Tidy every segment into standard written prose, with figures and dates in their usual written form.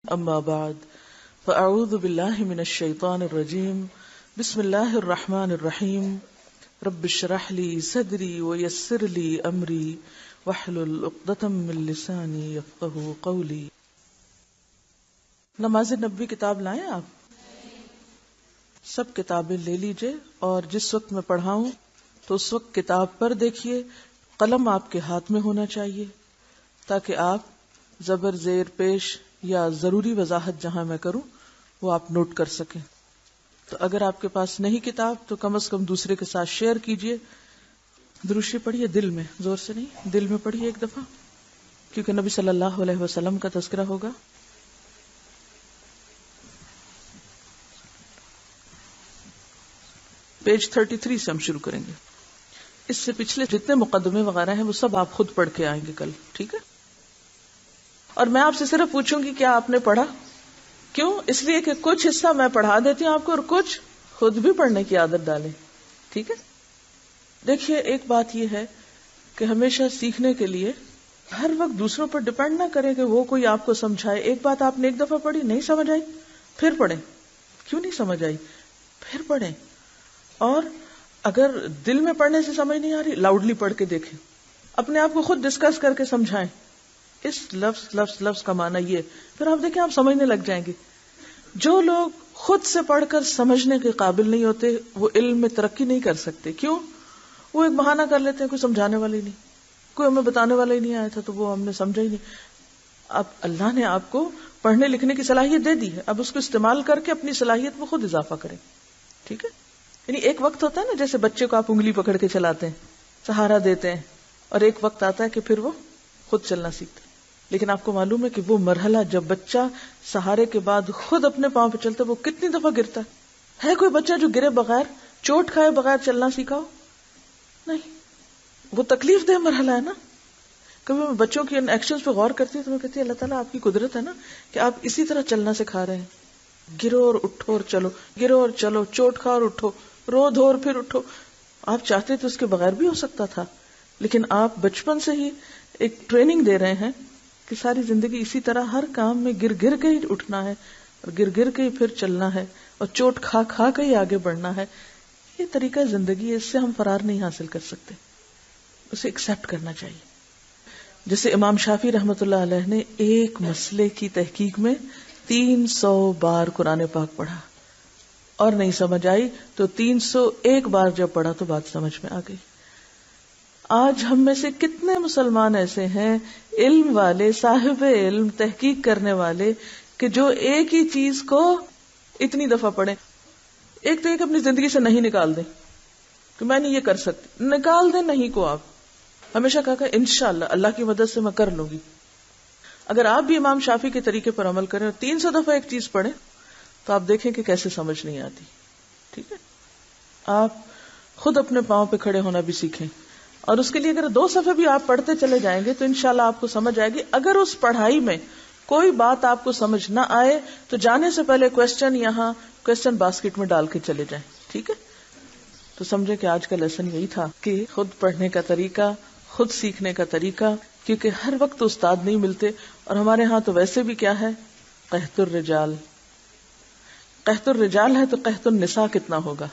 اما بعد فاعوذ باللہ من الشیطان الرجیم بسم اللہ الرحمن الرحیم رب اشرح لی صدری ویسر لی امری واحلل عقدۃ من لسانی یفقہوا قولی. نماز نبوی کتاب لائیں آپ؟ سب کتابیں لے لیجئے اور جس وقت میں پڑھاؤں تو اس وقت کتاب پر دیکھیے، قلم آپ کے ہاتھ میں ہونا چاہیے تاکہ آپ زبر زیر پیش یا ضروری وضاحت جہاں میں کروں وہ آپ نوٹ کر سکیں. تو اگر آپ کے پاس نہیں کتاب تو کم از کم دوسرے کے ساتھ شیئر کیجئے. دروشی پڑھیے دل میں، زور سے نہیں، دل میں پڑھیے ایک دفعہ، کیونکہ نبی صلی اللہ علیہ وسلم کا تذکرہ ہوگا. پیج 33 سے ہم شروع کریں گے. اس سے پچھلے جتنے مقدمے وغیرہ ہیں وہ سب آپ خود پڑھ کے آئیں گے کل، ٹھیک ہے؟ اور میں آپ سے صرف پوچھوں گی کیا آپ نے پڑھا؟ کیوں؟ اس لیے کہ کچھ حصہ میں پڑھا دیتی ہوں آپ کو اور کچھ خود بھی پڑھنے کی عادت ڈالیں، ٹھیک ہے؟ دیکھیے، ایک بات یہ ہے کہ ہمیشہ سیکھنے کے لیے ہر وقت دوسروں پر ڈیپینڈ نہ کریں کہ وہ کوئی آپ کو سمجھائے. ایک بات آپ نے ایک دفعہ پڑھی، نہیں سمجھ آئی، پھر پڑھیں. کیوں نہیں سمجھ آئی؟ پھر پڑھیں. اور اگر دل میں پڑھنے سے سمجھ نہیں آ رہی، لاؤڈلی پڑھ کے دیکھیں، اپنے آپ کو خود ڈسکس کر کے سمجھائیں اس لفظ کا معنی یہ، پھر آپ دیکھیں آپ سمجھنے لگ جائیں گے. جو لوگ خود سے پڑھ کر سمجھنے کے قابل نہیں ہوتے وہ علم میں ترقی نہیں کر سکتے. کیوں؟ وہ ایک بہانہ کر لیتے ہیں، کوئی سمجھانے والا ہی نہیں، کوئی ہمیں بتانے والا ہی نہیں آیا تھا تو وہ ہم نے سمجھا ہی نہیں. اب اللہ نے آپ کو پڑھنے لکھنے کی صلاحیت دے دی ہے، اب اس کو استعمال کر کے اپنی صلاحیت میں خود اضافہ کریں، ٹھیک ہے؟ یعنی ایک وقت ہوتا ہے نا، جیسے بچے کو آپ انگلی پکڑ کے چلاتے ہیں، سہارا دیتے ہیں، اور ایک وقت آتا ہے کہ پھر وہ خود چلنا سیکھتا ہے. لیکن آپ کو معلوم ہے کہ وہ مرحلہ جب بچہ سہارے کے بعد خود اپنے پاؤں پہ چلتا ہے وہ کتنی دفعہ گرتا ہے کوئی بچہ جو گرے بغیر، چوٹ کھائے بغیر چلنا سیکھا ہو؟ نہیں. وہ تکلیف دہ مرحلہ ہے نا. کبھی میں بچوں کی ان ایکشنز پہ غور کرتی ہوں تو میں کہتی ہوں اللہ تعالیٰ آپ کی قدرت ہے نا کہ آپ اسی طرح چلنا سکھا رہے ہیں. گرو اور اٹھو اور چلو، گرو اور چلو، چوٹ کھاؤ اور اٹھو، رو دھو اور پھر اٹھو. آپ چاہتے تو اس کے بغیر بھی ہو سکتا تھا، لیکن آپ بچپن سے ہی ایک ٹریننگ دے رہے ہیں کہ ساری زندگی اسی طرح ہر کام میں گر گر کے ہی اٹھنا ہے اور گر گر کے ہی پھر چلنا ہے اور چوٹ کھا کھا کے ہی آگے بڑھنا ہے. یہ طریقہ زندگی ہے، اس سے ہم فرار نہیں حاصل کر سکتے، اسے ایکسپٹ کرنا چاہیے. جیسے امام شافعی رحمۃ اللہ علیہ نے ایک مسئلے کی تحقیق میں 300 بار قرآن پاک پڑھا اور نہیں سمجھ آئی تو 301 بار جب پڑھا تو بات سمجھ میں آ گئی. آج ہم میں سے کتنے مسلمان ایسے ہیں علم والے، صاحب علم، تحقیق کرنے والے، کہ جو ایک ہی چیز کو اتنی دفعہ پڑھیں. ایک تو ایک اپنی زندگی سے نہیں نکال دیں کہ میں نہیں یہ کر سکتی، نکال دیں نہیں کو. آپ ہمیشہ کہا کہ انشاءاللہ اللہ کی مدد سے میں کر لوں گی. اگر آپ بھی امام شافعی کے طریقے پر عمل کریں اور 300 دفعہ ایک چیز پڑھیں تو آپ دیکھیں کہ کیسے سمجھ نہیں آتی. ٹھیک ہے؟ آپ خود اپنے پاؤں پہ کھڑے ہونا بھی سیکھیں، اور اس کے لیے اگر 2 صفحے بھی آپ پڑھتے چلے جائیں گے تو انشاءاللہ آپ کو سمجھ آئے گی. اگر اس پڑھائی میں کوئی بات آپ کو سمجھ نہ آئے تو جانے سے پہلے کوسچن یہاں کوسچن باسکٹ میں ڈال کے چلے جائیں، ٹھیک ہے؟ تو سمجھے کہ آج کا لیسن یہی تھا کہ خود پڑھنے کا طریقہ، خود سیکھنے کا طریقہ، کیونکہ ہر وقت استاد نہیں ملتے. اور ہمارے ہاں تو ویسے بھی کیا ہے، قحط الرجال. قحط الرجال ہے تو قحط النساء کتنا ہوگا؟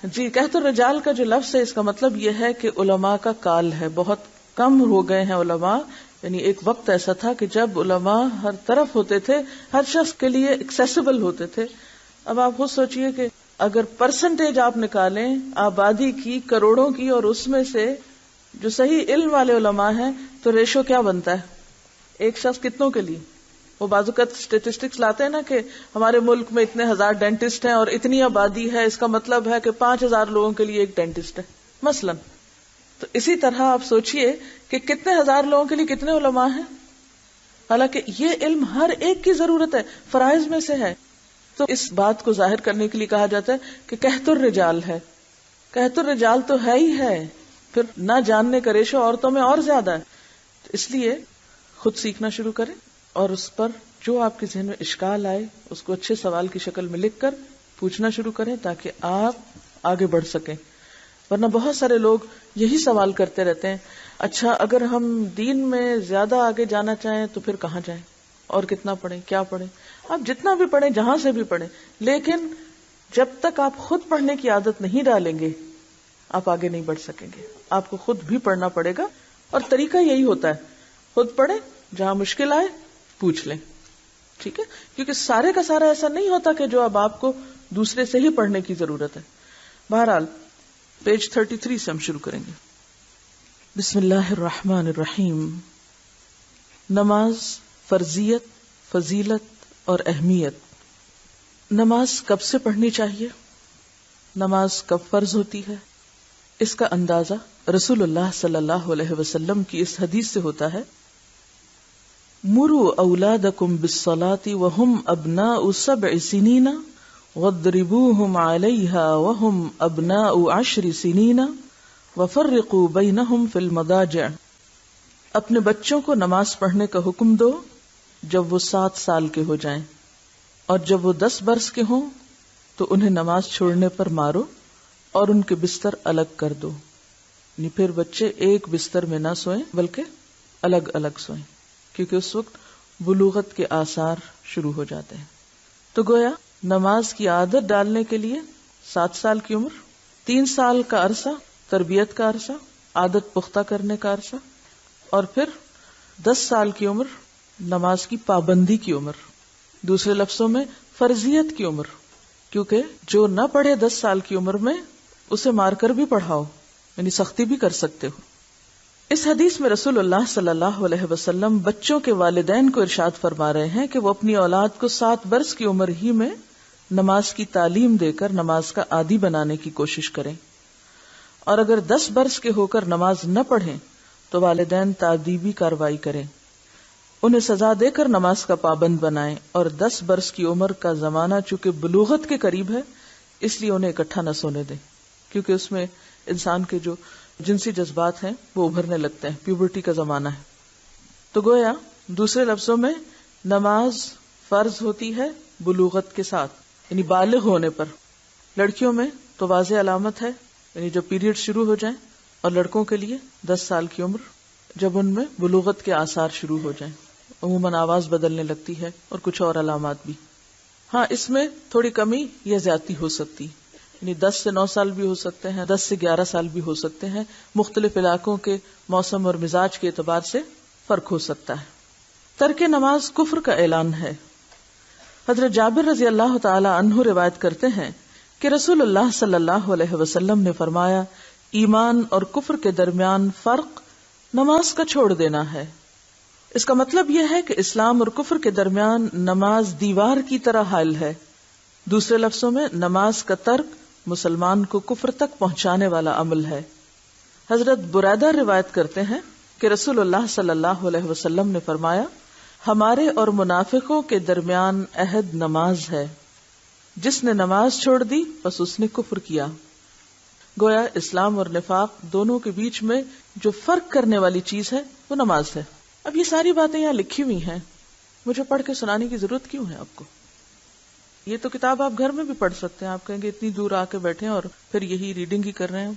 جی، قحط الرجال کا جو لفظ ہے اس کا مطلب یہ ہے کہ علماء کا کال ہے، بہت کم ہو گئے ہیں علماء. یعنی ایک وقت ایسا تھا کہ جب علماء ہر طرف ہوتے تھے، ہر شخص کے لیے ایکسیسیبل ہوتے تھے. اب آپ خود سوچئے کہ اگر پرسنٹیج آپ نکالیں آبادی کی، کروڑوں کی، اور اس میں سے جو صحیح علم والے علماء ہیں تو ریشو کیا بنتا ہے؟ ایک شخص کتنوں کے لیے؟ وہ بعض اوقات اسٹیٹسٹکس لاتے ہیں نا کہ ہمارے ملک میں اتنے 1000 ڈینٹسٹ ہیں اور اتنی آبادی ہے، اس کا مطلب ہے کہ 5000 لوگوں کے لیے ایک ڈینٹسٹ ہے مثلا. تو اسی طرح آپ سوچئے کہ کتنے ہزار لوگوں کے لیے کتنے علماء ہیں، حالانکہ یہ علم ہر ایک کی ضرورت ہے، فرائض میں سے ہے. تو اس بات کو ظاہر کرنے کے لیے کہا جاتا ہے کہ قحط الرجال ہے. قحط الرجال تو ہے ہی ہے، پھر نہ جاننے کا ریشو عورتوں میں اور زیادہ ہے. تو اس لیے خود سیکھنا شروع کریں اور اس پر جو آپ کے ذہن میں اشکال آئے اس کو اچھے سوال کی شکل میں لکھ کر پوچھنا شروع کریں تاکہ آپ آگے بڑھ سکیں. ورنہ بہت سارے لوگ یہی سوال کرتے رہتے ہیں، اچھا اگر ہم دین میں زیادہ آگے جانا چاہیں تو پھر کہاں جائیں؟ اور کتنا پڑھیں، کیا پڑھیں، آپ جتنا بھی پڑھیں، جہاں سے بھی پڑھیں، لیکن جب تک آپ خود پڑھنے کی عادت نہیں ڈالیں گے آپ آگے نہیں بڑھ سکیں گے. آپ کو خود بھی پڑھنا پڑے گا، اور طریقہ یہی ہوتا ہے، خود پڑھیں، جہاں مشکل آئے پوچھ لیں. ٹھیک ہے، کیونکہ سارے کا سارا ایسا نہیں ہوتا کہ جو اب آپ کو دوسرے سے ہی پڑھنے کی ضرورت ہے. بہرحال پیج 33 سے ہم شروع کریں گے. بسم اللہ الرحمن الرحیم. نماز، فرضیت، فضیلت اور اہمیت. نماز کب سے پڑھنی چاہیے؟ نماز کب فرض ہوتی ہے؟ اس کا اندازہ رسول اللہ صلی اللہ علیہ وسلم کی اس حدیث سے ہوتا ہے: مروا اولادکم بالصلاة وهم ابناء 7 سنین واضربوهم علیہا وهم ابناء 10 سنین وفرقوا بینہم فی المضاجع. اپنے بچوں کو نماز پڑھنے کا حکم دو جب وہ 7 سال کے ہو جائیں، اور جب وہ 10 برس کے ہوں تو انہیں نماز چھوڑنے پر مارو اور ان کے بستر الگ کر دو. یعنی پھر بچے ایک بستر میں نہ سوئیں بلکہ الگ الگ سوئیں، کیونکہ اس وقت بلوغت کے آثار شروع ہو جاتے ہیں. تو گویا نماز کی عادت ڈالنے کے لیے 7 سال کی عمر، 3 سال کا عرصہ تربیت کا عرصہ، عادت پختہ کرنے کا عرصہ، اور پھر 10 سال کی عمر نماز کی پابندی کی عمر. دوسرے لفظوں میں فرضیت کی عمر، کیونکہ جو نہ پڑھے 10 سال کی عمر میں اسے مار کر بھی پڑھاؤ، یعنی سختی بھی کر سکتے ہو. اس حدیث میں رسول اللہ صلی اللہ علیہ وسلم بچوں کے والدین کو ارشاد فرما رہے ہیں کہ وہ اپنی اولاد کو 7 برس کی عمر ہی میں نماز کی تعلیم دے کر نماز کا عادی بنانے کی کوشش کریں، اور اگر 10 برس کے ہو کر نماز نہ پڑھیں تو والدین تادیبی کارروائی کریں، انہیں سزا دے کر نماز کا پابند بنائیں. اور 10 برس کی عمر کا زمانہ چونکہ بلوغت کے قریب ہے اس لیے انہیں اکٹھا نہ سونے دیں، کیونکہ اس میں انسان کے جو جنسی جذبات ہیں وہ ابھرنے لگتے ہیں، پیوبرٹی کا زمانہ ہے. تو گویا دوسرے لفظوں میں نماز فرض ہوتی ہے بلوغت کے ساتھ، یعنی بالغ ہونے پر. لڑکیوں میں تو واضح علامت ہے، یعنی جب پیریڈ شروع ہو جائیں، اور لڑکوں کے لیے 10 سال کی عمر جب ان میں بلوغت کے آثار شروع ہو جائیں، عموماً آواز بدلنے لگتی ہے اور کچھ اور علامات بھی. ہاں اس میں تھوڑی کمی یا زیادتی ہو سکتی، یعنی 10 سے 9 سال بھی ہو سکتے ہیں، 10 سے 11 سال بھی ہو سکتے ہیں. مختلف علاقوں کے موسم اور مزاج کے اعتبار سے فرق ہو سکتا ہے. ترک نماز کفر کا اعلان ہے. حضرت جابر رضی اللہ تعالی عنہ روایت کرتے ہیں کہ رسول اللہ صلی اللہ علیہ وسلم نے فرمایا: ایمان اور کفر کے درمیان فرق نماز کا چھوڑ دینا ہے. اس کا مطلب یہ ہے کہ اسلام اور کفر کے درمیان نماز دیوار کی طرح حائل ہے. دوسرے لفظوں میں نماز کا ترک مسلمان کو کفر تک پہنچانے والا عمل ہے. حضرت بریدہ روایت کرتے ہیں کہ رسول اللہ صلی اللہ علیہ وسلم نے فرمایا: ہمارے اور منافقوں کے درمیان عہد نماز ہے، جس نے نماز چھوڑ دی بس اس نے کفر کیا. گویا اسلام اور نفاق دونوں کے بیچ میں جو فرق کرنے والی چیز ہے وہ نماز ہے. اب یہ ساری باتیں یہاں لکھی ہوئی ہیں، مجھے پڑھ کے سنانے کی ضرورت کیوں ہے آپ کو؟ یہ تو کتاب آپ گھر میں بھی پڑھ سکتے ہیں. آپ کہیں گے اتنی دور آ کے بیٹھے اور پھر یہی ریڈنگ ہی کر رہے ہیں.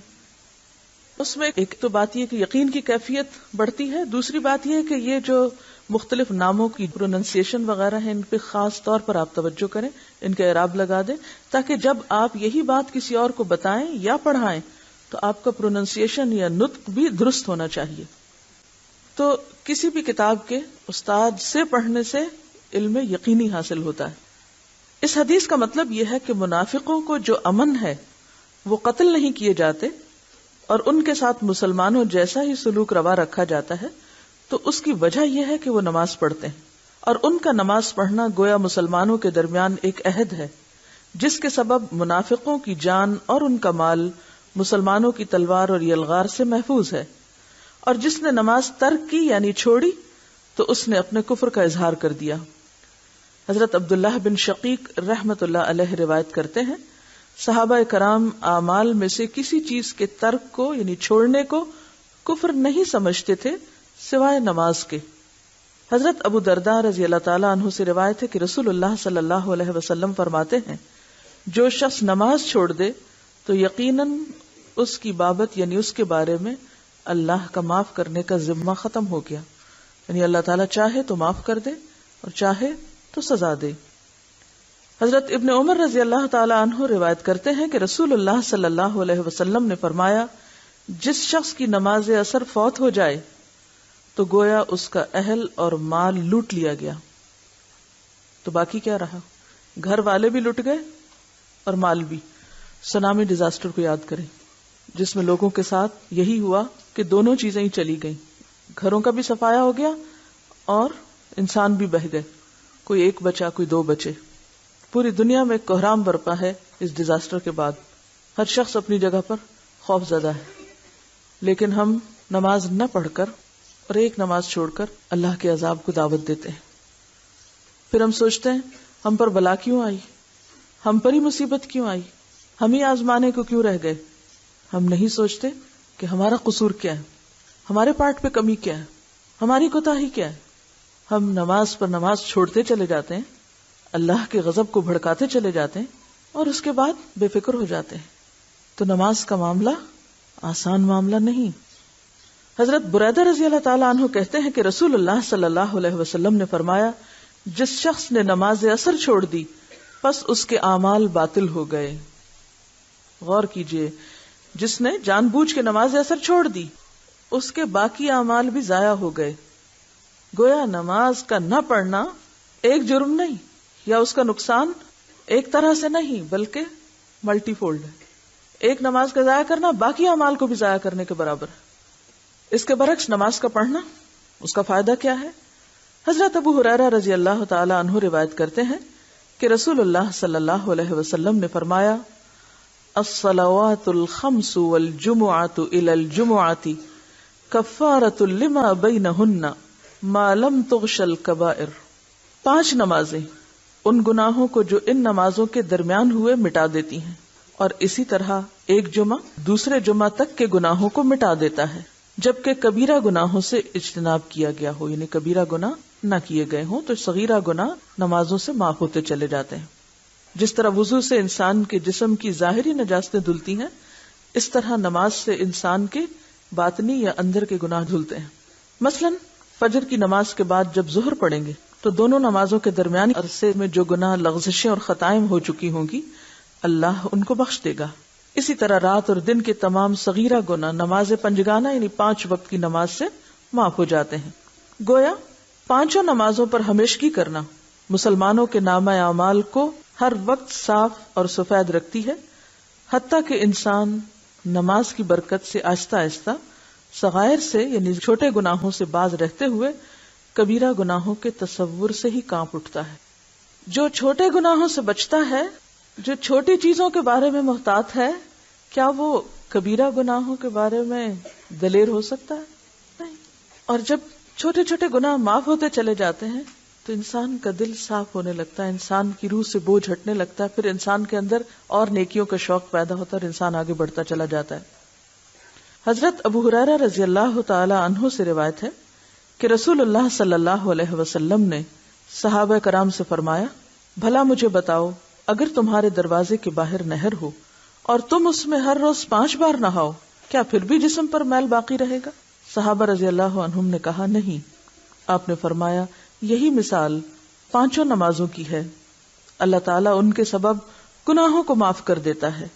اس میں ایک تو بات یہ کہ یقین کی کیفیت بڑھتی ہے، دوسری بات یہ کہ یہ جو مختلف ناموں کی پروننسیشن وغیرہ ہیں ان پہ خاص طور پر آپ توجہ کریں، ان کے اعراب لگا دیں، تاکہ جب آپ یہی بات کسی اور کو بتائیں یا پڑھائیں تو آپ کا پروننسیشن یا نطق بھی درست ہونا چاہیے. تو کسی بھی کتاب کے استاد سے پڑھنے سے علم یقینی حاصل ہوتا ہے. اس حدیث کا مطلب یہ ہے کہ منافقوں کو جو امن ہے وہ قتل نہیں کیے جاتے اور ان کے ساتھ مسلمانوں جیسا ہی سلوک روا رکھا جاتا ہے، تو اس کی وجہ یہ ہے کہ وہ نماز پڑھتے ہیں، اور ان کا نماز پڑھنا گویا مسلمانوں کے درمیان ایک عہد ہے جس کے سبب منافقوں کی جان اور ان کا مال مسلمانوں کی تلوار اور یلغار سے محفوظ ہے. اور جس نے نماز ترک کی یعنی چھوڑی تو اس نے اپنے کفر کا اظہار کر دیا. حضرت عبداللہ بن شقیق رحمت اللہ علیہ روایت کرتے ہیں صحابہ کرام اعمال میں سے کسی چیز کے ترک کو یعنی چھوڑنے کو کفر نہیں سمجھتے تھے سوائے نماز کے. حضرت ابو درداء رضی اللہ تعالیٰ عنہ سے روایت ہے کہ رسول اللہ صلی اللہ علیہ وسلم فرماتے ہیں جو شخص نماز چھوڑ دے تو یقیناً اس کی بابت یعنی اس کے بارے میں اللہ کا معاف کرنے کا ذمہ ختم ہو گیا. یعنی اللہ تعالیٰ چاہے تو معاف کر دے اور چاہے تو سزا دے۔ حضرت ابن عمر رضی اللہ تعالی عنہ روایت کرتے ہیں کہ رسول اللہ صلی اللہ علیہ وسلم نے فرمایا، جس شخص کی نماز عصر فوت ہو جائے تو گویا اس کا اہل اور مال لوٹ لیا گیا، تو باقی کیا رہا؟ گھر والے بھی لٹ گئے اور مال بھی۔ سونامی ڈیزاسٹر کو یاد کریں، جس میں لوگوں کے ساتھ یہی ہوا کہ دونوں چیزیں ہی چلی گئیں، گھروں کا بھی صفایا ہو گیا اور انسان بھی بہہ گئے، کوئی ایک بچا کوئی دو بچے۔ پوری دنیا میں کوہرام برپا ہے اس ڈیزاسٹر کے بعد، ہر شخص اپنی جگہ پر خوف زدہ ہے، لیکن ہم نماز نہ پڑھ کر اور ایک نماز چھوڑ کر اللہ کے عذاب کو دعوت دیتے ہیں۔ پھر ہم سوچتے ہیں ہم پر بلا کیوں آئی، ہم پر ہی مصیبت کیوں آئی، ہم ہی آزمانے کو کیوں رہ گئے۔ ہم نہیں سوچتے کہ ہمارا قصور کیا ہے، ہمارے پارٹ پہ کمی کیا ہے، ہماری کوتاہی کیا ہے۔ ہم نماز پر نماز چھوڑتے چلے جاتے ہیں، اللہ کے غضب کو بھڑکاتے چلے جاتے ہیں اور اس کے بعد بے فکر ہو جاتے ہیں۔ تو نماز کا معاملہ آسان معاملہ نہیں۔ حضرت بریدہ رضی اللہ تعالیٰ عنہ کہتے ہیں کہ رسول اللہ صلی اللہ علیہ وسلم نے فرمایا، جس شخص نے نماز عصر چھوڑ دی پس اس کے اعمال باطل ہو گئے۔ غور کیجئے، جس نے جان بوجھ کے نماز عصر چھوڑ دی اس کے باقی اعمال بھی ضائع ہو گئے۔ گویا نماز کا نہ پڑھنا ایک جرم نہیں، یا اس کا نقصان ایک طرح سے نہیں بلکہ ملٹی فولڈ ہے۔ ایک نماز کا ضائع کرنا باقی اعمال کو بھی ضائع کرنے کے برابر ہے۔ اس کے برعکس نماز کا پڑھنا، اس کا فائدہ کیا ہے؟ حضرت ابو ہریرہ رضی اللہ تعالی عنہ روایت کرتے ہیں کہ رسول اللہ صلی اللہ علیہ وسلم نے فرمایا، الصلوات الخمس والجمعۃ الی الجمعۃ کفارۃ لما بینہن ما لم تغش الکبائر۔ 5 نمازیں ان گناہوں کو جو ان نمازوں کے درمیان ہوئے مٹا دیتی ہیں، اور اسی طرح ایک جمعہ دوسرے جمعہ تک کے گناہوں کو مٹا دیتا ہے، جبکہ کبیرہ گناہوں سے اجتناب کیا گیا ہو، یعنی کبیرہ گناہ نہ کیے گئے ہوں تو صغیرہ گناہ نمازوں سے معاف ہوتے چلے جاتے ہیں۔ جس طرح وضو سے انسان کے جسم کی ظاہری نجاستیں دھلتی ہیں، اس طرح نماز سے انسان کے باطنی یا اندر کے گناہ دھلتے ہیں۔ مثلا فجر کی نماز کے بعد جب ظہر پڑھیں گے تو دونوں نمازوں کے درمیانی عرصے میں جو گناہ لغزشیں اور خطائیں ہو چکی ہوں گی اللہ ان کو بخش دے گا۔ اسی طرح رات اور دن کے تمام صغیرہ گناہ نماز پنجگانہ یعنی 5 وقت کی نماز سے معاف ہو جاتے ہیں۔ گویا 5 نمازوں پر ہمیشگی کرنا مسلمانوں کے نامہ اعمال کو ہر وقت صاف اور سفید رکھتی ہے، حتیٰ کہ انسان نماز کی برکت سے آہستہ آہستہ صغائر سے یعنی چھوٹے گناہوں سے باز رہتے ہوئے کبیرہ گناہوں کے تصور سے ہی کانپ اٹھتا ہے۔ جو چھوٹے گناہوں سے بچتا ہے، جو چھوٹی چیزوں کے بارے میں محتاط ہے، کیا وہ کبیرہ گناہوں کے بارے میں دلیر ہو سکتا ہے؟ نہیں۔ اور جب چھوٹے چھوٹے گناہ معاف ہوتے چلے جاتے ہیں تو انسان کا دل صاف ہونے لگتا ہے، انسان کی روح سے بوجھ ہٹنے لگتا ہے، پھر انسان کے اندر اور نیکیوں کا شوق پیدا ہوتا ہے اور انسان آگے بڑھتا چلا جاتا ہے۔ حضرت ابو ہریرہ رضی اللہ تعالی عنہ سے روایت ہے کہ رسول اللہ صلی اللہ علیہ وسلم نے صحابہ کرام سے فرمایا، بھلا مجھے بتاؤ، اگر تمہارے دروازے کے باہر نہر ہو اور تم اس میں ہر روز 5 بار نہاؤ، کیا پھر بھی جسم پر میل باقی رہے گا؟ صحابہ رضی اللہ عنہم نے کہا، نہیں۔ آپ نے فرمایا، یہی مثال 5 نمازوں کی ہے، اللہ تعالیٰ ان کے سبب گناہوں کو معاف کر دیتا ہے۔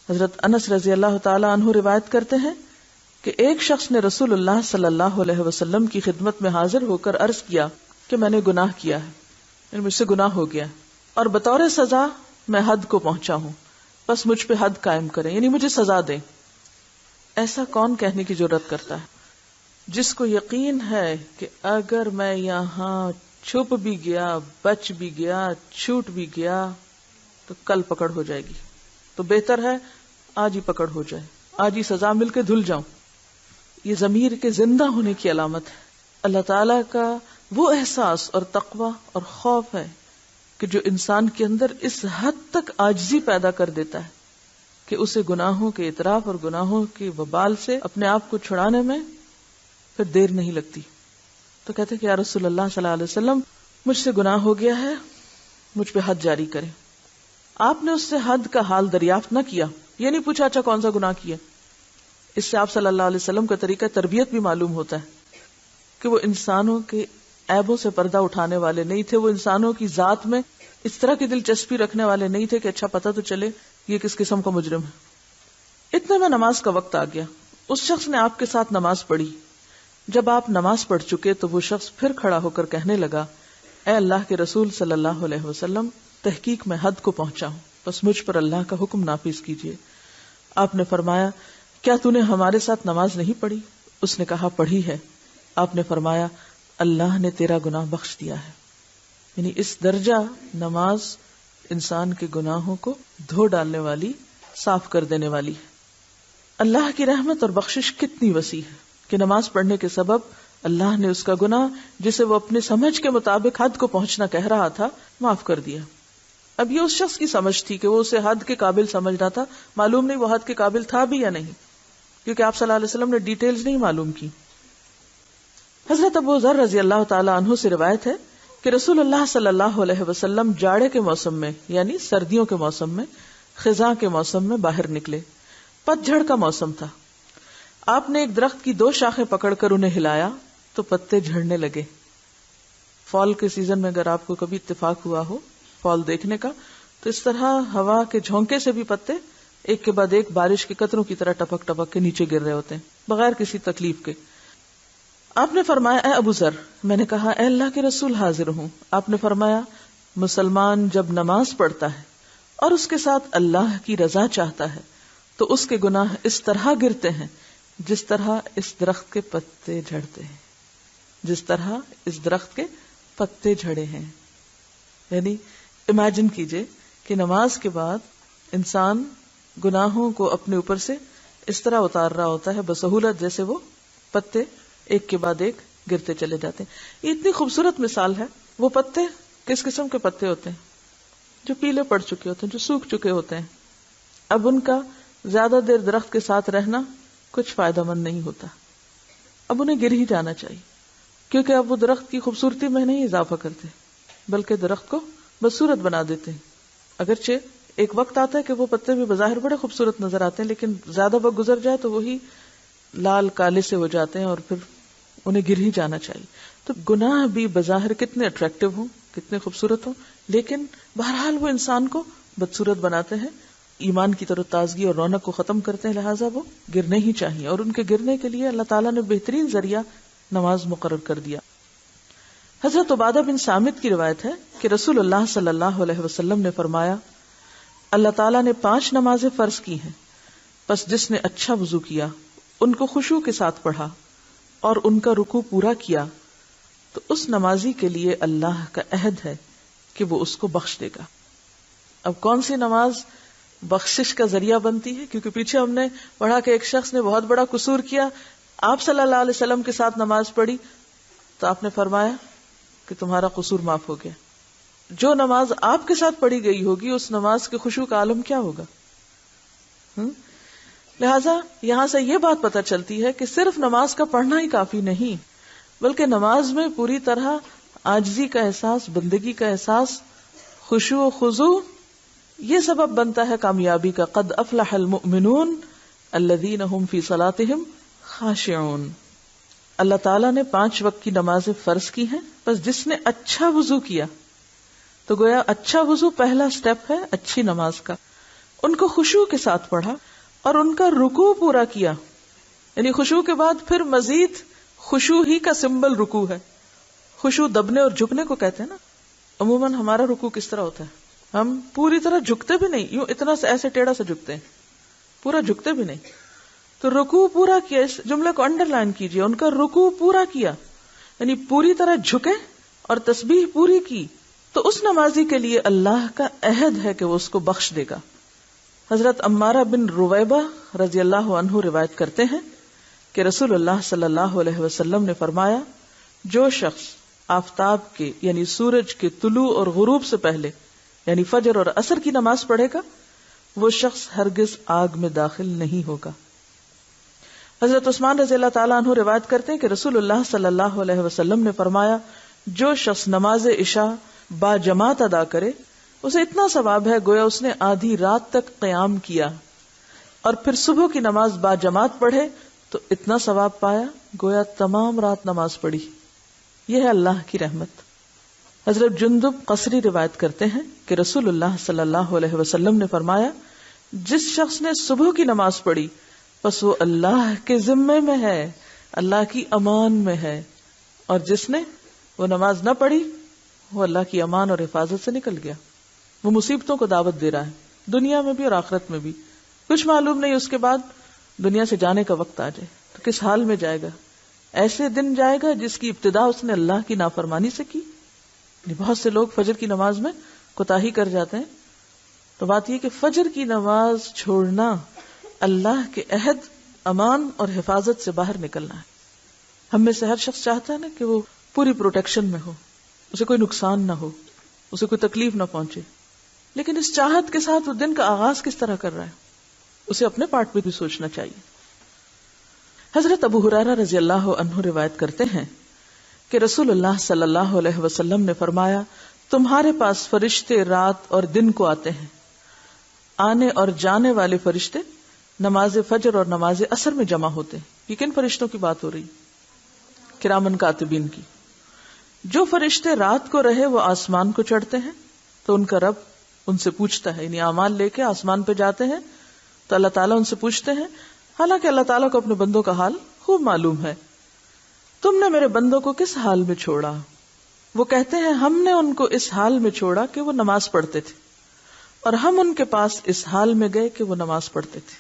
حضرت انس رضی اللہ تعالی عنہ روایت کرتے ہیں کہ ایک شخص نے رسول اللہ صلی اللہ علیہ وسلم کی خدمت میں حاضر ہو کر عرض کیا کہ میں نے گناہ کیا ہے، یعنی مجھ سے گناہ ہو گیا اور بطور سزا میں حد کو پہنچا ہوں، بس مجھ پہ حد قائم کریں، یعنی مجھے سزا دیں۔ ایسا کون کہنے کی جرات کرتا ہے جس کو یقین ہے کہ اگر میں یہاں چھپ بھی گیا، بچ بھی گیا، چھوٹ بھی گیا تو کل پکڑ ہو جائے گی، تو بہتر ہے آج ہی پکڑ ہو جائے، آج ہی سزا مل کے دھل جاؤں۔ یہ ضمیر کے زندہ ہونے کی علامت ہے، اللہ تعالیٰ کا وہ احساس اور تقوی اور خوف ہے کہ جو انسان کے اندر اس حد تک عاجزی پیدا کر دیتا ہے کہ اسے گناہوں کے اعتراف اور گناہوں کے وبال سے اپنے آپ کو چھڑانے میں پھر دیر نہیں لگتی۔ تو کہتے کہ یا رسول اللہ صلی اللہ علیہ وسلم، مجھ سے گناہ ہو گیا ہے، مجھ پہ حد جاری کریں۔ آپ نے اس سے حد کا حال دریافت نہ کیا، یہ نہیں پوچھا اچھا کون سا گناہ کیا۔ اس سے آپ صلی اللہ علیہ وسلم کا طریقہ تربیت بھی معلوم ہوتا ہے کہ وہ انسانوں کے عیبوں سے پردہ اٹھانے والے نہیں تھے، وہ انسانوں کی ذات میں اس طرح کی دلچسپی رکھنے والے نہیں تھے کہ اچھا پتہ تو چلے یہ کس قسم کا مجرم ہے۔ اتنے میں نماز کا وقت آ گیا، اس شخص نے آپ کے ساتھ نماز پڑھی۔ جب آپ نماز پڑھ چکے تو وہ شخص پھر کھڑا ہو کر کہنے لگا، اے اللہ کے رسول صلی اللہ علیہ وسلم، تحقیق میں حد کو پہنچا ہوں، بس مجھ پر اللہ کا حکم نافذ کیجیے۔ آپ نے فرمایا، کیا تو نے ہمارے ساتھ نماز نہیں پڑھی؟ اس نے کہا، پڑھی ہے۔ آپ نے فرمایا، اللہ نے تیرا گناہ بخش دیا ہے۔ یعنی اس درجہ نماز انسان کے گناہوں کو دھو ڈالنے والی، صاف کر دینے والی ہے۔ اللہ کی رحمت اور بخشش کتنی وسیع ہے کہ نماز پڑھنے کے سبب اللہ نے اس کا گناہ، جسے وہ اپنے سمجھ کے مطابق حد کو پہنچنا کہہ رہا تھا، معاف کر دیا۔ اب یہ اس شخص کی سمجھ تھی کہ وہ اسے حد کے قابل سمجھ رہا تھا، معلوم نہیں وہ حد کے قابل تھا بھی یا نہیں، کیونکہ آپ صلی اللہ علیہ وسلم نے ڈیٹیلز نہیں معلوم کی۔ حضرت ابو ذر رضی اللہ تعالی عنہ سے روایت ہے کہ رسول اللہ صلی اللہ علیہ وسلم جاڑے کے موسم میں، یعنی سردیوں کے موسم میں، خزاں کے موسم میں باہر نکلے۔ پت جھڑ کا موسم تھا۔ آپ نے ایک درخت کی 2 شاخیں پکڑ کر انہیں ہلایا تو پتے جھڑنے لگے۔ فال کے سیزن میں اگر آپ کو کبھی اتفاق ہوا ہو فال دیکھنے کا، تو اس طرح ہوا کے جھونکے سے بھی پتے ایک کے بعد ایک بارش کے قطروں کی طرح ٹپک ٹپک کے نیچے گر رہے ہوتے ہیں، بغیر کسی تکلیف کے۔ آپ نے فرمایا، اے ابو ذر۔ میں نے کہا، اے اللہ کے رسول، حاضر ہوں۔ آپ نے فرمایا، مسلمان جب نماز پڑھتا ہے اور اس کے ساتھ اللہ کی رضا چاہتا ہے تو اس کے گناہ اس طرح گرتے ہیں جس طرح اس درخت کے پتے جھڑتے ہیں، جس طرح اس درخت کے پتے جھڑے ہیں۔ یعنی امیجن کیجئے کہ نماز کے بعد انسان گناہوں کو اپنے اوپر سے اس طرح اتار رہا ہوتا ہے بسہولت، جیسے وہ پتے ایک کے بعد ایک گرتے چلے جاتے ہیں۔ یہ اتنی خوبصورت مثال ہے۔ وہ پتے کس قسم کے پتے ہوتے ہیں؟ جو پیلے پڑ چکے ہوتے ہیں، جو سوکھ چکے ہوتے ہیں۔ اب ان کا زیادہ دیر درخت کے ساتھ رہنا کچھ فائدہ مند نہیں ہوتا، اب انہیں گر ہی جانا چاہیے، کیونکہ اب وہ درخت کی خوبصورتی میں نہیں اضافہ کرتے بلکہ درخت کو بدصورت بنا دیتے ہیں۔ اگرچہ ایک وقت آتا ہے کہ وہ پتے بھی بظاہر بڑے خوبصورت نظر آتے ہیں، لیکن زیادہ وقت گزر جائے تو وہی لال کالے سے ہو جاتے ہیں اور پھر انہیں گر ہی جانا چاہیے۔ تو گناہ بھی بظاہر کتنے اٹریکٹیو ہوں، کتنے خوبصورت ہوں، لیکن بہرحال وہ انسان کو بدصورت بناتے ہیں، ایمان کی طرف تازگی اور رونق کو ختم کرتے ہیں، لہٰذا وہ گرنے ہی چاہیے، اور ان کے گرنے کے لیے اللہ تعالیٰ نے بہترین ذریعہ نماز مقرر کر دیا۔ حضرت عبادہ بن صامت کی روایت ہے کہ رسول اللہ صلی اللہ علیہ وسلم نے فرمایا، اللہ تعالیٰ نے 5 نمازیں فرض کی ہیں، پس جس نے اچھا وضو کیا، ان کو خشوع کے ساتھ پڑھا اور ان کا رکوع پورا کیا، تو اس نمازی کے لیے اللہ کا عہد ہے کہ وہ اس کو بخش دے گا۔ اب کون سی نماز بخشش کا ذریعہ بنتی ہے؟ کیونکہ پیچھے ہم نے پڑھا کہ ایک شخص نے بہت بڑا قصور کیا، آپ صلی اللہ علیہ وسلم کے ساتھ نماز پڑھی تو آپ نے فرمایا کہ تمہارا قصور معاف ہو گیا۔ جو نماز آپ کے ساتھ پڑھی گئی ہوگی اس نماز کے خشوع کا عالم کیا ہوگا؟ لہٰذا یہاں سے یہ بات پتہ چلتی ہے کہ صرف نماز کا پڑھنا ہی کافی نہیں، بلکہ نماز میں پوری طرح عاجزی کا احساس، بندگی کا احساس، خشوع و خضوع، یہ سبب بنتا ہے کامیابی کا۔ قد افلح المؤمنون الذین هم فی صلاتهم خاشعون۔ اللہ تعالیٰ نے 5 وقت کی نمازیں فرض کی ہیں، بس جس نے اچھا وضو کیا، تو گویا اچھا وضو پہلا سٹیپ ہے اچھی نماز کا، ان کو خشوع کے ساتھ پڑھا اور ان کا رکوع پورا کیا۔ یعنی خشوع کے بعد پھر مزید خشوع ہی کا سمبل رکوع ہے۔ خشوع دبنے اور جھکنے کو کہتے ہیں نا۔ عموماً ہمارا رکوع کس طرح ہوتا ہے؟ ہم پوری طرح جھکتے بھی نہیں، یوں اتنا ایسے ٹیڑھا سے جھکتے ہیں، پورا جھکتے بھی نہیں۔ تو رکوع پورا کیا، اس جملے کو انڈر لائن کیجئے، ان کا رکوع پورا کیا، یعنی پوری طرح جھکے اور تسبیح پوری کی، تو اس نمازی کے لیے اللہ کا عہد ہے کہ وہ اس کو بخش دے گا۔ حضرت عمارہ بن رویبہ رضی اللہ عنہ روایت کرتے ہیں کہ رسول اللہ صلی اللہ علیہ وسلم نے فرمایا، جو شخص آفتاب کے یعنی سورج کے طلوع اور غروب سے پہلے یعنی فجر اور عصر کی نماز پڑھے گا، وہ شخص ہرگز آگ میں داخل نہیں ہوگا۔ حضرت عثمان رضی اللہ تعالیٰ عنہ روایت کرتے ہیں کہ رسول اللہ صلی اللہ علیہ وسلم نے فرمایا، جو شخص نماز عشاء با جماعت ادا کرے اسے اتنا ثواب ہے گویا اس نے آدھی رات تک قیام کیا، اور پھر صبح کی نماز با جماعت پڑھے تو اتنا ثواب پایا گویا تمام رات نماز پڑھی۔ یہ ہے اللہ کی رحمت. حضرت جندب قصری روایت کرتے ہیں کہ رسول اللہ صلی اللہ علیہ وسلم نے فرمایا جس شخص نے صبح کی نماز پڑھی بس وہ اللہ کے ذمے میں ہے، اللہ کی امان میں ہے، اور جس نے وہ نماز نہ پڑھی وہ اللہ کی امان اور حفاظت سے نکل گیا. وہ مصیبتوں کو دعوت دے رہا ہے، دنیا میں بھی اور آخرت میں بھی. کچھ معلوم نہیں اس کے بعد دنیا سے جانے کا وقت آ جائے تو کس حال میں جائے گا. ایسے دن جائے گا جس کی ابتدا اس نے اللہ کی نافرمانی سے کی. بہت سے لوگ فجر کی نماز میں کوتاہی کر جاتے ہیں. تو بات یہ کہ فجر کی نماز چھوڑنا اللہ کے عہد، امان اور حفاظت سے باہر نکلنا ہے. ہم میں سے ہر شخص چاہتا ہے نا کہ وہ پوری پروٹیکشن میں ہو، اسے کوئی نقصان نہ ہو، اسے کوئی تکلیف نہ پہنچے. لیکن اس چاہت کے ساتھ وہ دن کا آغاز کس طرح کر رہا ہے، اسے اپنے پارٹ پہ بھی سوچنا چاہیے. حضرت ابو ہریرہ رضی اللہ عنہ روایت کرتے ہیں کہ رسول اللہ صلی اللہ علیہ وسلم نے فرمایا تمہارے پاس فرشتے رات اور دن کو آتے ہیں. آنے اور جانے والے فرشتے نماز فجر اور نماز عصر میں جمع ہوتے ہیں. یہ کن فرشتوں کی بات ہو رہی؟ کرامن کاتبین کی. جو فرشتے رات کو رہے وہ آسمان کو چڑھتے ہیں تو ان کا رب ان سے پوچھتا ہے، یعنی اعمال لے کے آسمان پہ جاتے ہیں تو اللہ تعالیٰ ان سے پوچھتے ہیں. حالانکہ اللہ تعالیٰ کو اپنے بندوں کا حال خوب معلوم ہے. تم نے میرے بندوں کو کس حال میں چھوڑا؟ وہ کہتے ہیں ہم نے ان کو اس حال میں چھوڑا کہ وہ نماز پڑھتے تھے، اور ہم ان کے پاس اس حال میں گئے کہ وہ نماز پڑھتے تھے.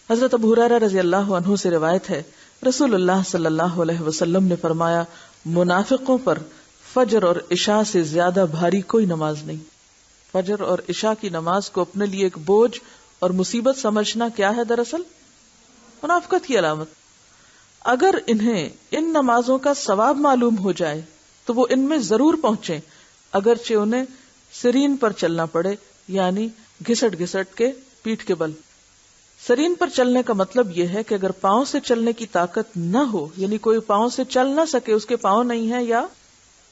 حضرت ابو ہریرہ رضی اللہ عنہ سے روایت ہے رسول اللہ صلی اللہ علیہ وسلم نے فرمایا منافقوں پر فجر اور عشاء سے زیادہ بھاری کوئی نماز نہیں. فجر اور عشاء کی نماز کو اپنے لیے ایک بوجھ اور مصیبت سمجھنا کیا ہے؟ دراصل منافقت کی علامت. اگر انہیں ان نمازوں کا ثواب معلوم ہو جائے تو وہ ان میں ضرور پہنچیں، اگرچہ انہیں سرین پر چلنا پڑے، یعنی گھسٹ گھسٹ کے پیٹھ کے بل. سرین پر چلنے کا مطلب یہ ہے کہ اگر پاؤں سے چلنے کی طاقت نہ ہو، یعنی کوئی پاؤں سے چل نہ سکے، اس کے پاؤں نہیں ہے یا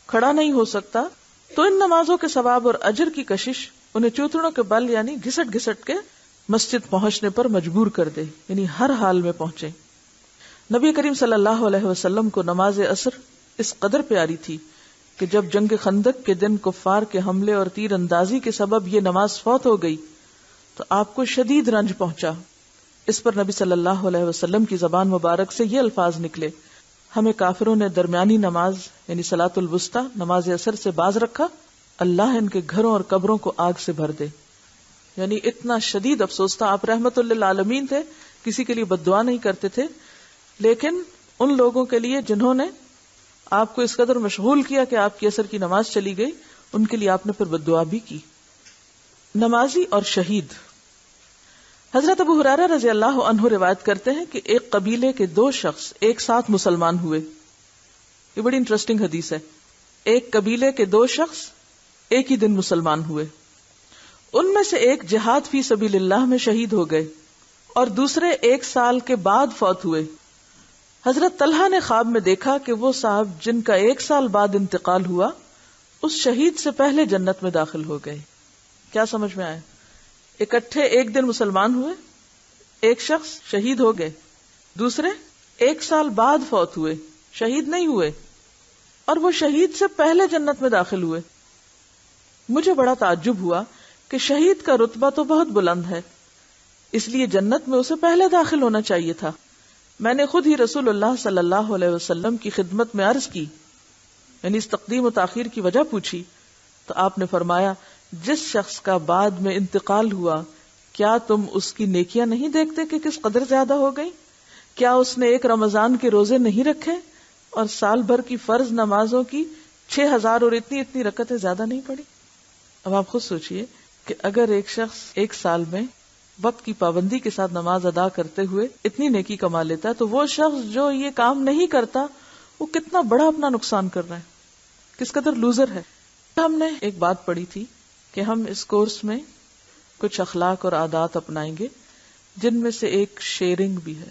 کھڑا نہیں ہو سکتا، تو ان نمازوں کے ثواب اور اجر کی کشش انہیں چوتڑوں کے بل یعنی گھسٹ گھسٹ کے مسجد پہنچنے پر مجبور کر دے، یعنی ہر حال میں پہنچے. نبی کریم صلی اللہ علیہ وسلم کو نماز عصر اس قدر پیاری تھی کہ جب جنگ خندق کے دن کفار کے حملے اور تیر اندازی کے سبب یہ نماز فوت ہو گئی تو آپ کو شدید رنج پہنچا. اس پر نبی صلی اللہ علیہ وسلم کی زبان مبارک سے یہ الفاظ نکلے ہمیں کافروں نے درمیانی نماز یعنی صلاۃ الوسطی نماز عصر سے باز رکھا، اللہ ان کے گھروں اور قبروں کو آگ سے بھر دے. یعنی اتنا شدید افسوس تھا. آپ رحمت للعالمین تھے، کسی کے لیے بد دعا نہیں کرتے تھے، لیکن ان لوگوں کے لیے جنہوں نے آپ کو اس قدر مشغول کیا کہ آپ کی عصر کی نماز چلی گئی، ان کے لیے آپ نے پھر بد دعا بھی کی. نمازی اور شہید. حضرت ابو ہریرہ رضی اللہ عنہ روایت کرتے ہیں کہ ایک قبیلے کے 2 شخص ایک ساتھ مسلمان ہوئے. یہ بڑی انٹرسٹنگ حدیث ہے. ایک قبیلے کے 2 شخص ایک ہی دن مسلمان ہوئے. ان میں سے ایک جہاد فی سبیل اللہ میں شہید ہو گئے اور دوسرے 1 سال کے بعد فوت ہوئے. حضرت طلحہ نے خواب میں دیکھا کہ وہ صاحب جن کا 1 سال بعد انتقال ہوا اس شہید سے پہلے جنت میں داخل ہو گئے. کیا سمجھ میں آیا؟ اکٹھے ایک دن مسلمان ہوئے، ایک شخص شہید ہو گئے، دوسرے 1 سال بعد فوت ہوئے، شہید نہیں ہوئے، اور وہ شہید سے پہلے جنت میں داخل ہوئے. مجھے بڑا تعجب ہوا کہ شہید کا رتبہ تو بہت بلند ہے، اس لیے جنت میں اسے پہلے داخل ہونا چاہیے تھا. میں نے خود ہی رسول اللہ صلی اللہ علیہ وسلم کی خدمت میں عرض کی، یعنی اس تقدیم و تاخیر کی وجہ پوچھی، تو آپ نے فرمایا جس شخص کا بعد میں انتقال ہوا کیا تم اس کی نیکیاں نہیں دیکھتے کہ کس قدر زیادہ ہو گئی؟ کیا اس نے 1 رمضان کے روزے نہیں رکھے اور سال بھر کی فرض نمازوں کی 6000 اور اتنی رکعتیں زیادہ نہیں پڑھی؟ اب آپ خود سوچئے کہ اگر ایک شخص 1 سال میں وقت کی پابندی کے ساتھ نماز ادا کرتے ہوئے اتنی نیکی کما لیتا ہے تو وہ شخص جو یہ کام نہیں کرتا وہ کتنا بڑا اپنا نقصان کر رہا ہے، کس قدر لوزر ہے. ہم نے ایک بات پڑھی تھی کہ ہم اس کورس میں کچھ اخلاق اور عادات اپنائیں گے جن میں سے ایک شیئرنگ بھی ہے،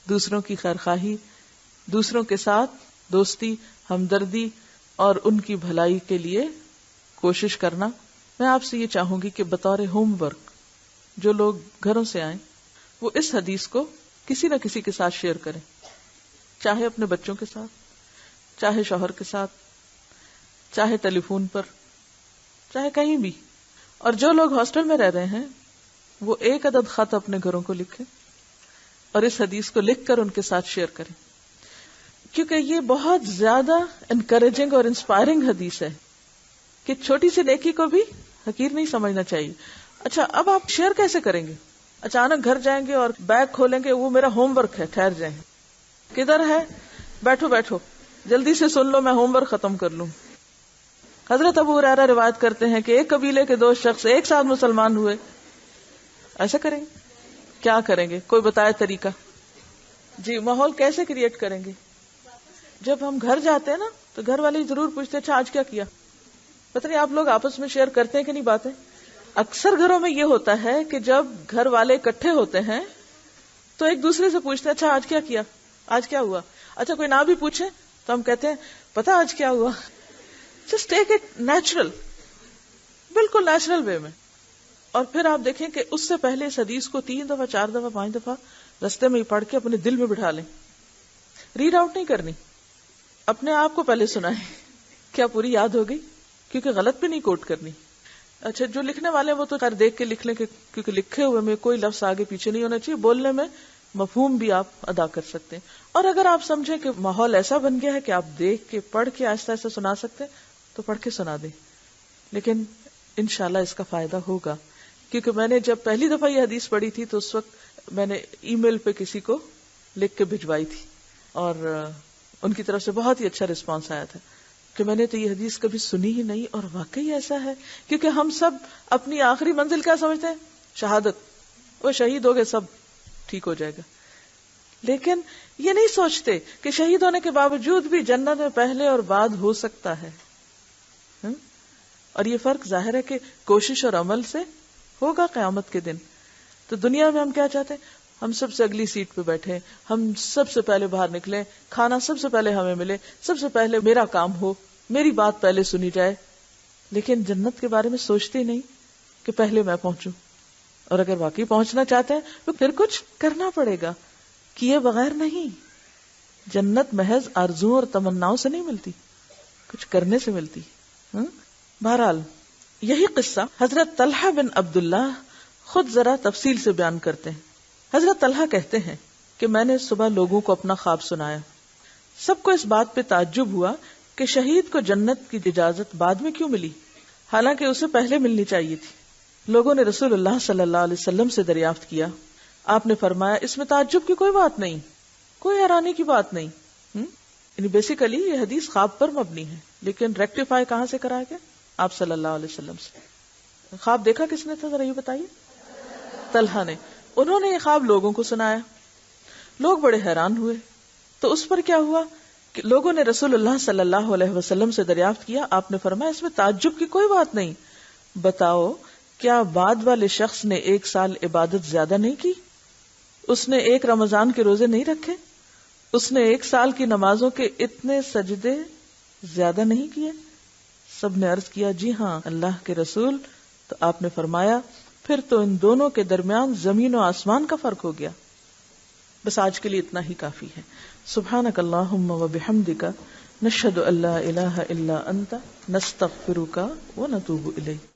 دوسروں کی خیرخواہی، دوسروں کے ساتھ دوستی، ہمدردی اور ان کی بھلائی کے لیے کوشش کرنا. میں آپ سے یہ چاہوں گی کہ بطور ہوم ورک جو لوگ گھروں سے آئیں وہ اس حدیث کو کسی نہ کسی کے ساتھ شیئر کریں، چاہے اپنے بچوں کے ساتھ، چاہے شوہر کے ساتھ، چاہے ٹیلی فون پر، چاہے کہیں بھی. اور جو لوگ ہاسٹل میں رہ رہے ہیں وہ ایک عدد خط اپنے گھروں کو لکھیں اور اس حدیث کو لکھ کر ان کے ساتھ شیئر کریں، کیونکہ یہ بہت زیادہ انکریجنگ اور انسپائرنگ حدیث ہے کہ چھوٹی سی نیکی کو بھی حقیر نہیں سمجھنا چاہیے. اچھا اب آپ شیئر کیسے کریں گے؟ اچانک گھر جائیں گے اور بیگ کھولیں گے، وہ میرا ہوم ورک ہے، ٹھہر جائیں. کدھر ہے؟ بیٹھو بیٹھو جلدی سے سن لو، میں ہوم ورک ختم کر لوں. حضرت ابو ہریرہ روایت کرتے ہیں کہ ایک قبیلے کے 2 شخص ایک ساتھ مسلمان ہوئے. ایسا کریں گے؟ کیا کریں گے؟ کوئی بتائے طریقہ. جی ماحول کیسے کریٹ کریں گے؟ جب ہم گھر جاتے ہیں نا تو گھر والے ضرور پوچھتے اچھا آج کیا کیا. پتہ نہیں آپ لوگ آپس میں شیئر کرتے ہیں کہ نہیں باتیں. اکثر گھروں میں یہ ہوتا ہے کہ جب گھر والے اکٹھے ہوتے ہیں تو ایک دوسرے سے پوچھتے ہیں اچھا آج کیا کیا، آج کیا ہوا. اچھا کوئی نہ بھی پوچھے تو ہم کہتے ہیں پتا آج کیا ہوا. جسٹ ٹیک اٹ نیچرل، بالکل نیچرل وے میں. اور پھر آپ دیکھیں کہ اس سے پہلے اس حدیث کو 3 دفعہ 4 دفعہ 5 دفعہ رستے میں ہی پڑھ کے اپنے دل میں بٹھا لیں. ریڈ آؤٹ نہیں کرنی، اپنے آپ کو پہلے سنائیں. کیا پوری یاد ہو گئی؟ کیونکہ غلط بھی نہیں کوٹ کرنی. اچھا جو لکھنے والے وہ تو خیر دیکھ کے لکھ لیں کیونکہ لکھے ہوئے میں کوئی لفظ آگے پیچھے نہیں ہونا چاہیے. بولنے میں مفہوم بھی آپ ادا کر سکتے ہیں. اور اگر آپ سمجھیں کہ ماحول ایسا بن گیا ہے کہ آپ دیکھ کے پڑھ کے آہستہ آہستہ سنا سکتے تو پڑھ کے سنا دیں. لیکن انشاءاللہ اس کا فائدہ ہوگا، کیونکہ میں نے جب پہلی دفعہ یہ حدیث پڑھی تھی تو اس وقت میں نے ای میل پہ کسی کو لکھ کے بھجوائی تھی اور ان کی طرف سے بہت ہی اچھا رسپانس آیا تھا کہ میں نے تو یہ حدیث کبھی سنی ہی نہیں اور واقعی ایسا ہے. کیونکہ ہم سب اپنی آخری منزل کیا سمجھتے ہیں؟ شہادت. وہ شہید ہو گئے سب ٹھیک ہو جائے گا. لیکن یہ نہیں سوچتے کہ شہید ہونے کے باوجود بھی جنت میں پہلے اور بعد ہو سکتا ہے. اور یہ فرق ظاہر ہے کہ کوشش اور عمل سے ہوگا قیامت کے دن. تو دنیا میں ہم کیا چاہتے ہیں؟ ہم سب سے اگلی سیٹ پہ بیٹھے، ہم سب سے پہلے باہر نکلیں، کھانا سب سے پہلے ہمیں ملے، سب سے پہلے میرا کام ہو، میری بات پہلے سنی جائے. لیکن جنت کے بارے میں سوچتے نہیں کہ پہلے میں پہنچوں. اور اگر واقعی پہنچنا چاہتے ہیں تو پھر کچھ کرنا پڑے گا، کیے بغیر نہیں. جنت محض آرزوؤں اور تمناؤں سے نہیں ملتی، کچھ کرنے سے ملتی. بہرحال یہی قصہ حضرت طلحہ بن عبداللہ خود ذرا تفصیل سے بیان کرتے ہیں. حضرت طلحہ کہتے ہیں کہ میں نے صبح لوگوں کو اپنا خواب سنایا. سب کو اس بات پہ تعجب ہوا کہ شہید کو جنت کی اجازت بعد میں کیوں ملی، حالانکہ اسے پہلے ملنی چاہیے تھی. لوگوں نے رسول اللہ صلی اللہ علیہ وسلم سے دریافت کیا. آپ نے فرمایا اس میں تعجب کی کوئی بات نہیں، کوئی حیرانی کی بات نہیں. یعنی بیسیکلی یہ حدیث خواب پر مبنی ہے، لیکن ریکٹیفائی کہاں سے کرایا گیا؟ آپ صلی اللہ علیہ وسلم سے. خواب دیکھا کس نے تھا ذرا یہ بتائیے؟ طلحہ نے. انہوں نے یہ خواب لوگوں کو سنایا، لوگ بڑے حیران ہوئے. تو اس پر کیا ہوا کہ لوگوں نے رسول اللہ صلی اللہ علیہ وسلم سے دریافت کیا. آپ نے فرمایا اس میں تعجب کی کوئی بات نہیں. بتاؤ کیا بعد والے شخص نے 1 سال عبادت زیادہ نہیں کی؟ اس نے 1 رمضان کے روزے نہیں رکھے؟ اس نے 1 سال کی نمازوں کے اتنے سجدے زیادہ نہیں کیے؟ سب نے عرض کیا جی ہاں اللہ کے رسول. تو آپ نے فرمایا پھر تو ان دونوں کے درمیان زمین و آسمان کا فرق ہو گیا. بس آج کے لیے اتنا ہی کافی ہے. سبحانک اللہم و بحمدک نشہد ان لا الہ الا انت نستغفرک و نتوب الیک.